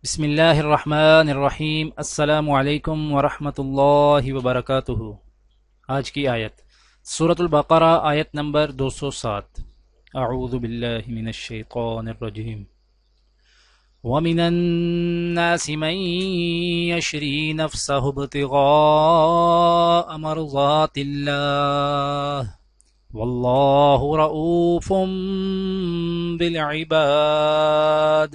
بسم اللہ الرحمن الرحیم۔ السلام علیکم ورحمۃ اللہ وبرکاتہ۔ آج کی آیت سورۃ البقرہ، آیت نمبر 207۔ اعوذ باللہ من الشیطان الرجیم۔ وَمِنَ النَّاسِ مَن يَشْرِي نَفْسَهُ ابْتِغَاءَ مَرْضَاتِ اللَّهِ وَاللَّهُ رَءُوفٌ بِالْعِبَادِ۔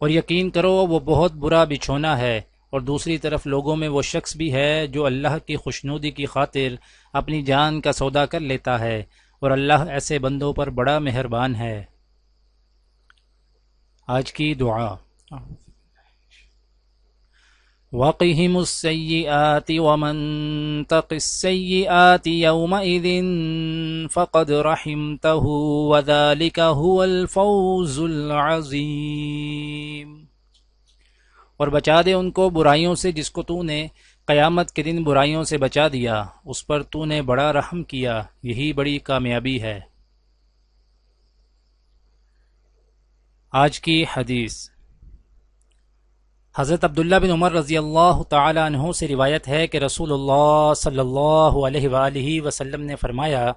اور یقین کرو وہ بہت برا بچھونا ہے، اور دوسری طرف لوگوں میں وہ شخص بھی ہے جو اللہ کی خوشنودی کی خاطر اپنی جان کا سودا کر لیتا ہے، اور اللہ ایسے بندوں پر بڑا مہربان ہے۔ آج کی دعا۔ وَقِهِمُ السَّيِّئَاتِ وَمَن تَقِ السَّيِّئَاتِ يَوْمَئِذٍ فَقَدْ رَحِمْتَهُ وَذَلِكَ هُوَ الْفَوْزُ الْعَظِيمُ۔ اور بچا دے ان کو برائیوں سے جس کو تو نے قیامت کے دن برائیوں سے بچا دیا، اس پر تو نے بڑا رحم کیا، یہی بڑی کامیابی ہے۔ آج کی حدیث۔ حضرت عبداللہ بن عمر رضی اللہ تعالی عنہ سے روایت ہے کہ رسول اللہ صلی اللہ علیہ وآلہ وسلم نے فرمایا،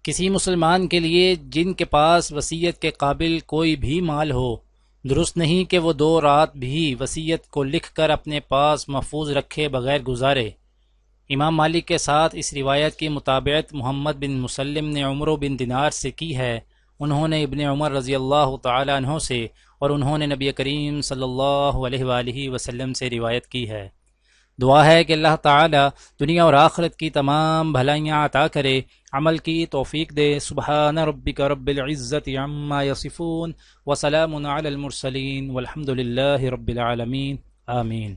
کسی مسلمان کے لیے جن کے پاس وصیت کے قابل کوئی بھی مال ہو، درست نہیں کہ وہ 2 رات بھی وصیت کو لکھ کر اپنے پاس محفوظ رکھے بغیر گزارے۔ امام مالک کے ساتھ اس روایت کی مطابقت محمد بن مسلم نے عمرو بن دینار سے کی ہے، انہوں نے ابن عمر رضی اللہ تعالی عنہ سے، اور انہوں نے نبی کریم صلی اللہ علیہ وآلہ وسلم سے روایت کی ہے۔ دعا ہے کہ اللہ تعالی دنیا اور آخرت کی تمام بھلائیاں عطا کرے، عمل کی توفیق دے۔ سبحان ربک رب العزت عما یصفون وسلام علی المرسلین والحمد للہ رب العالمین، آمین۔